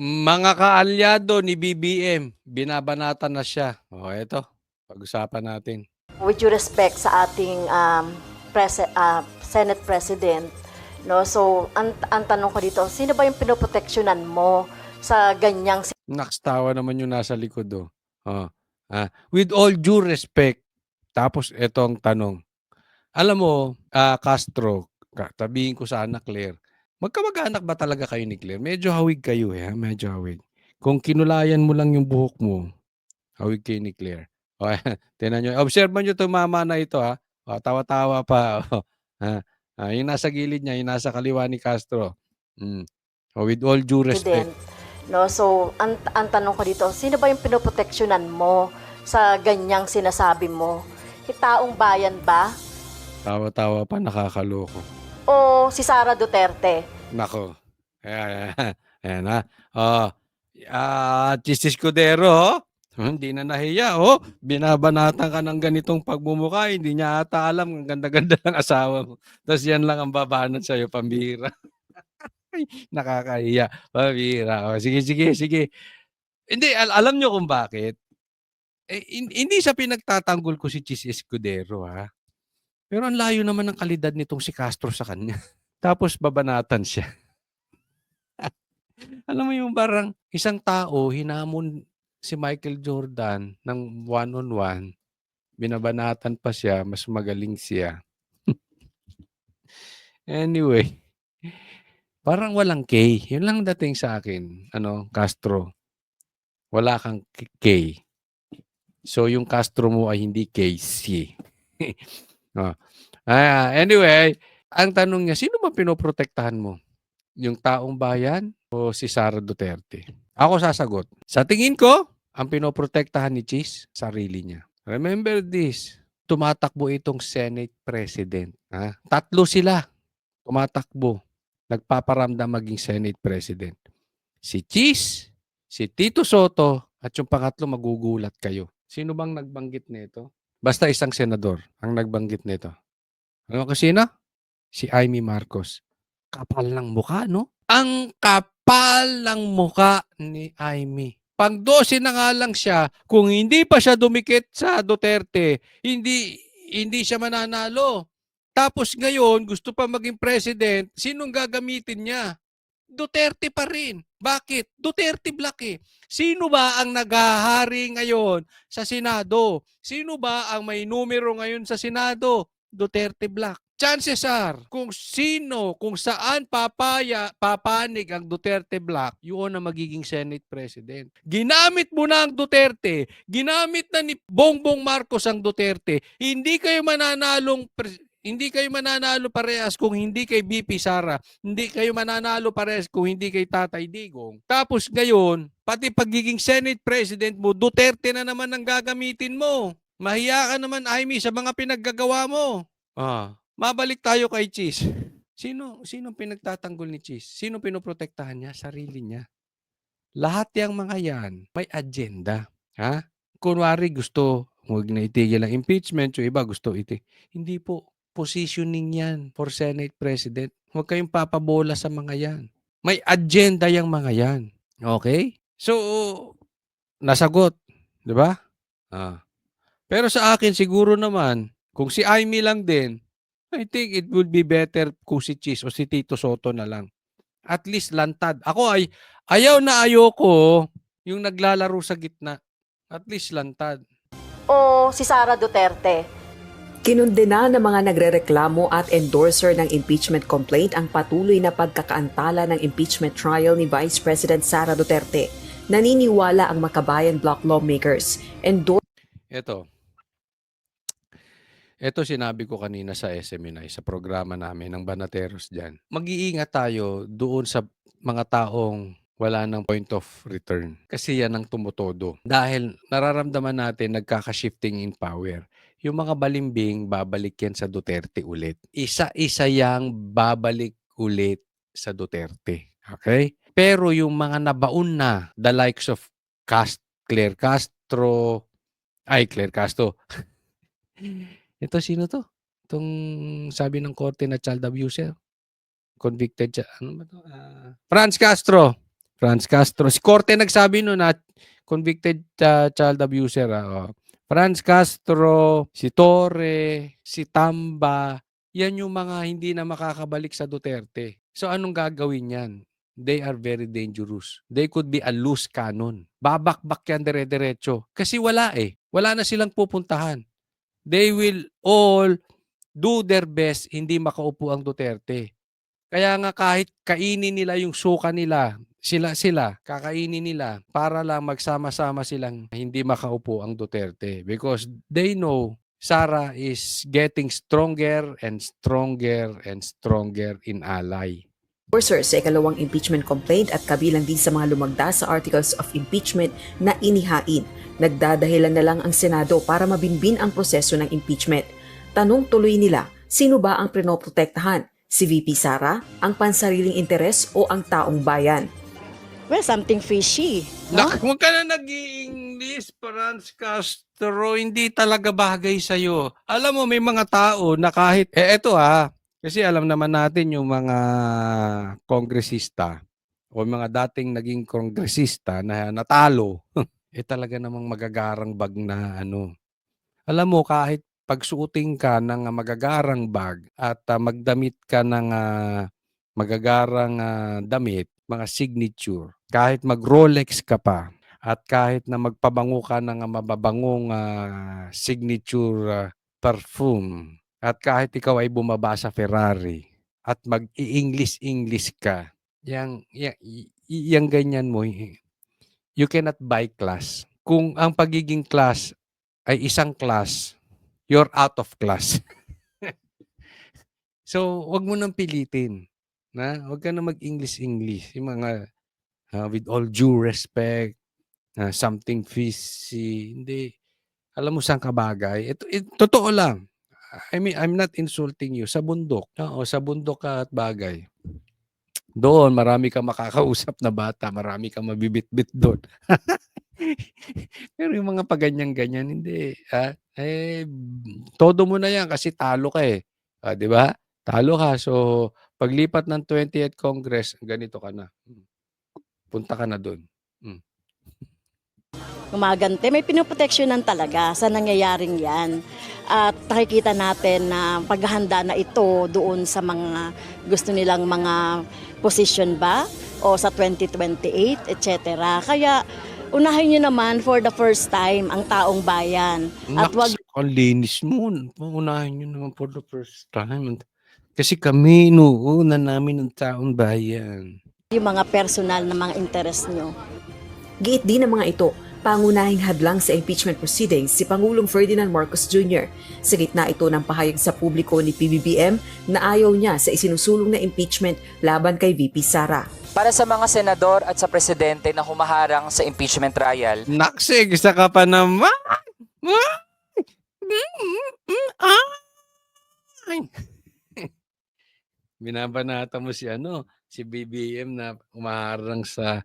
Mga kaalyado ni BBM, binabanatan na siya. Eto, pag-usapan natin. With due respect sa ating Senate President, no? So, ang tanong ko dito, sino ba yung pinoproteksyonan mo sa ganyang Nakstawa naman yung nasa likod, oh. With all due respect, tapos etong tanong. Alam mo, Castro, tabihin ko sana Claire, magkamag-anak ba talaga kayo ni Claire? Medyo hawig kayo medyo hawig. Kung kinulayan mo lang yung buhok mo, hawig kayo ni Claire. Tingnan nyo. Observe nyo itong mama na ito, ha. Tawa-tawa pa. Yung nasa gilid niya, yung nasa kaliwa ni Castro. With all due respect. president, no? So, ang tanong ko dito, sino ba yung pinoproteksyonan mo sa ganyang sinasabi mo? Taong bayan ba? Tawa-tawa pa, nakakaloko. O si Sara Duterte? Nako. Ayan, ha. Chis Escudero, hindi na nahiya, binabanatan ka ng ganitong pagmumukha, hindi niya ata alam ang ganda-ganda ng asawa mo. Tapos yan lang ang babanat sa'yo, pambihira. Ay, nakakahiya, pambihira. Sige. Hindi, alam nyo kung bakit? Hindi sa pinagtatanggol ko si Chis Escudero, ha? Pero ang layo naman ng kalidad nitong si Castro sa kanya. Tapos babanatan siya. Alam mo yung parang isang tao, hinamon si Michael Jordan ng one-on-one, binabanatan pa siya, mas magaling siya. Anyway, parang walang K. Yun lang dating sa akin, Castro. Wala kang K. So, yung Castro mo ay hindi KC. Anyway, ang tanong niya, sino ba pinoprotektahan mo? Yung taong bayan o si Sara Duterte? Ako sasagot. Sa tingin ko, ang pinoprotektahan ni Cheese, sarili niya. Remember this, tumatakbo itong Senate President. Tatlo sila tumatakbo, nagpaparamdam maging Senate President. Si Cheese, si Tito Soto, at yung pangatlo magugulat kayo. Sino bang nagbanggit nito? Basta isang senador ang nagbanggit nito. Ano kasi na? Si Amy Marcos. Kapal ng mukha, no? Ang kapal ng mukha ni Amy. Pang-12 na nga lang siya, kung hindi pa siya dumikit sa Duterte, hindi siya mananalo. Tapos ngayon, gusto pa maging president, sinong gagamitin niya? Duterte pa rin. Bakit? Duterte Black eh. Sino ba ang naghahari ngayon sa Senado? Sino ba ang may numero ngayon sa Senado? Duterte Black. Chances are, kung saan papanig ang Duterte Black, yun ang magiging Senate President. Ginamit mo na ang Duterte, ginamit na ni Bongbong Marcos ang Duterte, hindi kayo mananalo parehas kung hindi kay BP Sara, hindi kayo mananalo parehas kung hindi kay Tatay Digong. Tapos ngayon, pati pagiging Senate President mo, Duterte na naman ang gagamitin mo. Mahiya ka naman, Amy, sa mga pinaggagawa mo. Mabalik tayo kay Cheese. Sino pinagtatanggol ni Cheese? Sino pinoprotektahan niya? Sarili niya. Lahat yang mga yan, may agenda. Kunwari gusto, huwag na itigil ang impeachment, yung iba gusto Hindi po. Positioning yan for Senate President. Huwag kayong papabola sa mga yan. May agenda yung mga yan. Okay? So, nasagot. Di ba? Pero sa akin, siguro naman, kung si Amy lang din, I think it would be better kung si Cheese o si Tito Soto na lang. At least lantad. Ako ay, ayoko yung naglalaro sa gitna. At least lantad. O si Sara Duterte? Kinundena ng mga nagrereklamo at endorser ng impeachment complaint ang patuloy na pagkakaantala ng impeachment trial ni Vice President Sara Duterte. Naniniwala ang Makabayan Bloc lawmakers. Ito sinabi ko kanina sa SMNI, sa programa namin ng Banateros dyan. Mag-iingat tayo doon sa mga taong wala ng point of return. Kasi yan ang tumutodo. Dahil nararamdaman natin nagkaka-shifting in power. Yung mga balimbing, babalik yan sa Duterte ulit. Isa-isa yang babalik ulit sa Duterte. Okay? Pero yung mga nabaon na, the likes of Claire Castro, ito sino to? Itong sabi ng korte na child abuser. Convicted siya. Ano ba to? Franz Castro. Franz Castro. Si Korte nagsabi nun na convicted child abuser. Franz Castro, si Torre, si Tamba, yan yung mga hindi na makakabalik sa Duterte. So anong gagawin yan? They are very dangerous. They could be a loose cannon. Babakbak yan dire-diretso. Kasi wala eh. Wala na silang pupuntahan. They will all do their best hindi makaupo ang Duterte. Kaya nga kahit kainin nila yung suka nila, sila, kakainin nila para lang magsama-sama silang hindi makaupo ang Duterte. Because they know Sara is getting stronger and stronger and stronger in ally. Endorser sa ikalawang impeachment complaint at kabilang din sa mga lumagda sa articles of impeachment na inihain. Nagdadahilan na lang ang Senado para mabinbin ang proseso ng impeachment. Tanong tuloy nila, sino ba ang pinoprotektahan? Si VP Sara, ang pansariling interes o ang taong bayan? Well, something fishy. No? Huwag ka na nag-i-English, Franz Castro. Hindi talaga bagay sa'yo. Alam mo, may mga tao na kahit... eto kasi alam naman natin yung mga kongresista o mga dating naging kongresista na natalo, talaga namang magagarang bag na ano. Alam mo, kahit pagsuotin ka ng magagarang bag at magdamit ka ng magagarang damit, mga signature, kahit mag-Rolex ka pa, at kahit na magpabango ka ng mababangong signature perfume, at kahit ikaw ay bumaba sa Ferrari at mag-i-English ka, yang ganyan mo, you cannot buy class. Kung ang pagiging class ay isang class, you're out of class. So, wag mo nang pilitin. Wag ka na mag-English. Yung mga, with all due respect, something fishy, hindi. Alam mo saan ka bagay? Totoo lang. I mean, I'm not insulting you. Sa bundok. Sa bundok ka at bagay. Doon, marami kang makakausap na bata. Marami kang mabibitbit doon. Pero yung mga paganyan-ganyan, hindi. Todo mo na yan kasi talo ka eh. Di ba? Talo ka. So, paglipat ng 20th Congress, ganito ka na. Punta ka na doon. Gumagante, may pinoproteksyonan talaga sa nangyayaring yan. At nakikita natin na paghahanda na ito doon sa mga gusto nilang mga position ba o sa 2028, etc. Kaya unahin nyo naman for the first time ang taong bayan. At wag ang linis mo. Unahin nyo naman for the first time. Kasi kami, inuuna namin ang taong bayan. yung mga personal na mga interest nyo. Giit din ng mga ito, pangunahing hadlang sa impeachment proceedings si Pangulong Ferdinand Marcos Jr. Sa gitna ito ng pahayag sa publiko ni PBBM na ayaw niya sa isinusulong na impeachment laban kay VP Sara. Para sa mga senador at sa presidente na humaharang sa impeachment trial, Naksig, isa ka pa naman! Binabanata mo si BBM na umaharang sa...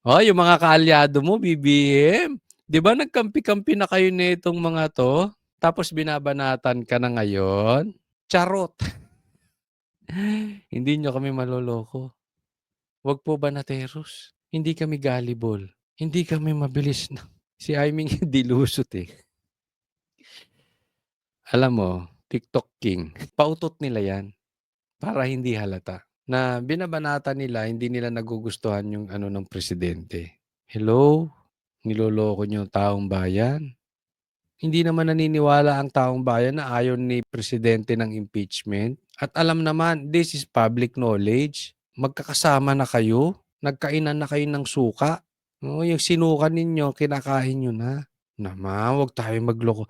yung mga kaalyado mo, BBM. Di ba nagkampi-kampi na kayo nitong mga to? Tapos binabanatan ka na ngayon? Charot. Hindi nyo kami maloloko. Wag po ba nateros? Hindi kami gullible. Hindi kami mabilis na. Si Aiming dilusot eh. Alam mo, TikTok King, pautot nila yan para hindi halata. Na binabanata nila, hindi nila nagugustuhan yung ng presidente. Hello? Niloloko niyo ang taong bayan? Hindi naman naniniwala ang taong bayan na ayaw ni presidente ng impeachment. At alam naman, this is public knowledge. Magkakasama na kayo. Nagkainan na kayo ng suka. Yung sinuka ninyo, kinakain nyo na. Naman, huwag tayo magloko.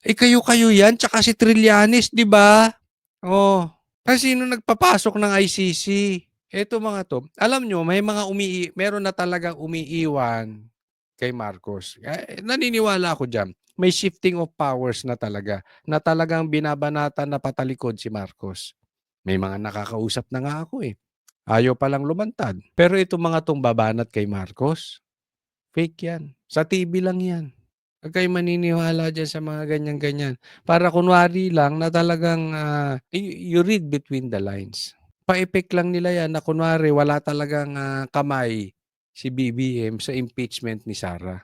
Kayo-kayo yan, tsaka si Trillanes, di ba? Kasi sino nagpapasok ng ICC? Eto mga to. Alam nyo, meron na talagang umiiwan kay Marcos. Naniniwala ako dyan. May shifting of powers na talaga. Na talagang binabanatan na patalikod si Marcos. May mga nakakausap na nga ako eh. Ayaw palang lumantad. Pero itong mga tong babanat kay Marcos, fake yan. Sa TV lang yan. Huwag kayo maniniwala dyan sa mga ganyan-ganyan. Para kunwari lang na talagang you read between the lines. pa-effect lang nila yan na kunwari wala talagang kamay si BBM sa impeachment ni Sara.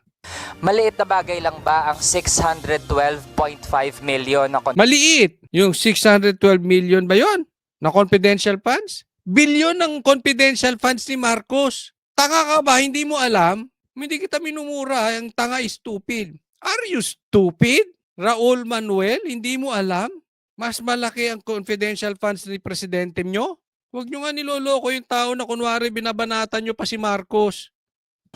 Maliit na bagay lang ba ang 612.5 million na Maliit! Yung 612 million ba yon na confidential funds? Bilyon ng confidential funds ni Marcos. Tanga ka ba? Hindi mo alam? Hindi kita minumura. Ang tanga is stupid. Are you stupid? Raul Manuel, hindi mo alam? Mas malaki ang confidential funds ni presidente nyo? Huwag nyo nga niloloko yung tao na kunwari binabanatan nyo pa si Marcos.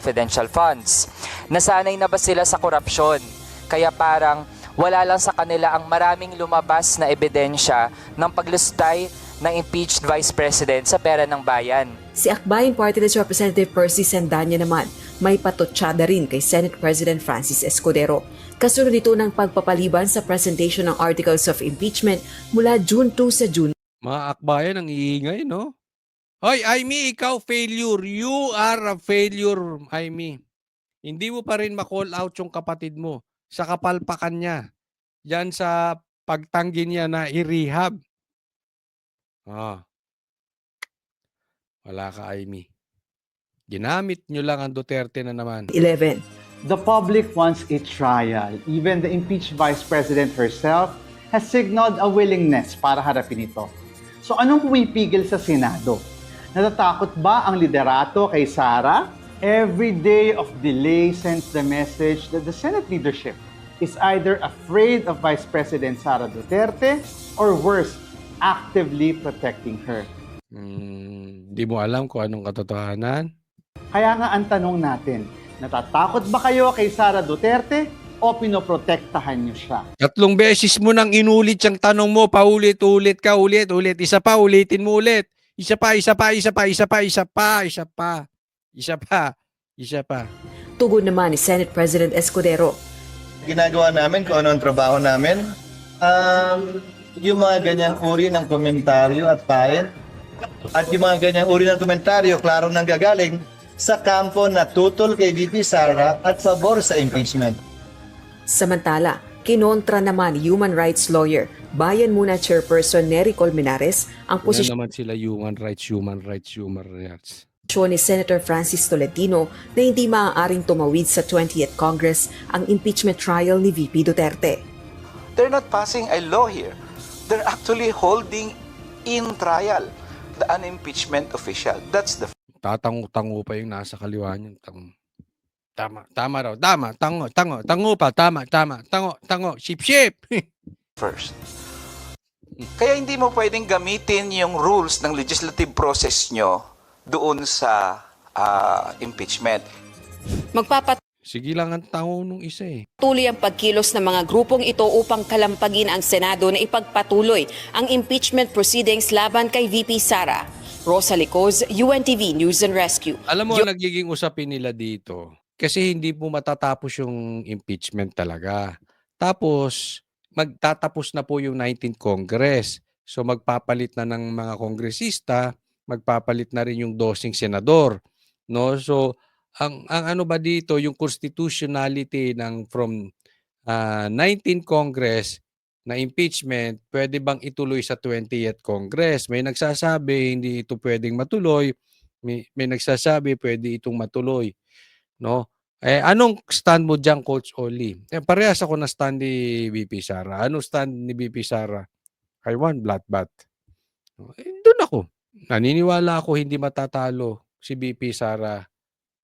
confidential funds? Nasanay na ba sila sa korupsyon? Kaya parang wala lang sa kanila ang maraming lumabas na ebidensya ng paglustay ng impeached Vice President sa pera ng bayan. Si Akbayan Party List Representative Percy Sandanya naman may patutsada rin kay Senate President Francis Escudero. Kasunod ito ng pagpapaliban sa presentation ng Articles of Impeachment mula June 2 sa June. Mga akbayan ang iingay, no? Hoy, Aimee, ikaw failure. You are a failure, Aimee. Hindi mo pa rin ma-call out yung kapatid mo sa kapalpakan niya. Yan sa pagtanggi niya na i-rehab. Wala ka, Aimee. Ginamit nyo lang ang Duterte na naman. 11. The public wants a trial. Even the impeached Vice President herself has signaled a willingness para harapin ito. So anong pumipigil sa Senado? Natatakot ba ang liderato kay Sara? Every day of delay sends the message that the Senate leadership is either afraid of Vice President Sara Duterte or worse, actively protecting her. Di mo alam kung anong katotohanan? Kaya nga ang tanong natin, natatakot ba kayo kay Sara Duterte o pinoprotektahan niyo siya? 3 beses mo nang inulit yung tanong mo, paulit-ulit ka, ulit-ulit. Isa pa, ulitin mo ulit. Isa pa. Tugon naman ni Senate President Escudero. Ginagawa namin kung ano ang trabaho namin. Yung mga ganyang uri ng komentaryo at pain, at yung mga ganyang uri ng komentaryo, klaro nang gagaling sa kampo na tutol kay VP Sara at pabor sa impeachment. Samantala, kinontra naman ni human rights lawyer, Bayan Muna Chairperson Nery Colmenares ang Yan posisyon naman sila human rights. ni Senator Francis Tolentino na hindi maaaring tumawid sa 20th Congress ang impeachment trial ni VP Duterte. They're not passing a law here. They're actually holding in trial the unimpeachment official. That's the Tatango-tango pa yung nasa kaliwa niyan. Tama raw. Tango. Ship. first. Kaya hindi mo pwedeng gamitin yung rules ng legislative process nyo doon sa impeachment. Sige lang ang tango nung isa eh. Patuloy ang pagkilos ng mga grupong ito upang kalampagin ang Senado na ipagpatuloy ang impeachment proceedings laban kay VP Sara. Rosa Licoz, UNTV News and Rescue. Alam mo, nagiging usapin nila dito kasi hindi po matatapos yung impeachment talaga. Tapos, magtatapos na po yung 19th Congress. So, magpapalit na ng mga kongresista, magpapalit na rin yung 12 senador. No? So, ang ano ba dito, yung constitutionality ng from 19th Congress na impeachment, pwede bang ituloy sa 20th Congress? May nagsasabi hindi ito pwedeng matuloy. May nagsasabi pwede itong matuloy. No? Anong stand mo diyan, Coach Oli? Parehas ako na stand ni VP Sara. Anong stand ni VP Sara? I want bloodbath. Doon ako. Naniniwala ako hindi matatalo si VP Sara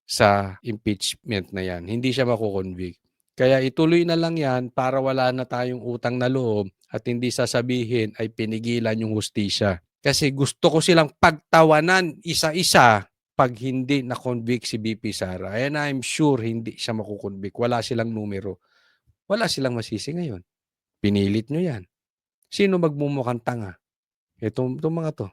sa impeachment na yan. Hindi siya makukonvict. Kaya ituloy na lang yan para wala na tayong utang na loob at hindi sasabihin ay pinigilan yung hustisya. Kasi gusto ko silang pagtawanan isa-isa pag hindi na-convict si VP Sara. And I'm sure hindi siya makukonvict. Wala silang numero. Wala silang masisi ngayon. Pinilit nyo yan. Sino magmumukhang tanga? Itong mga to.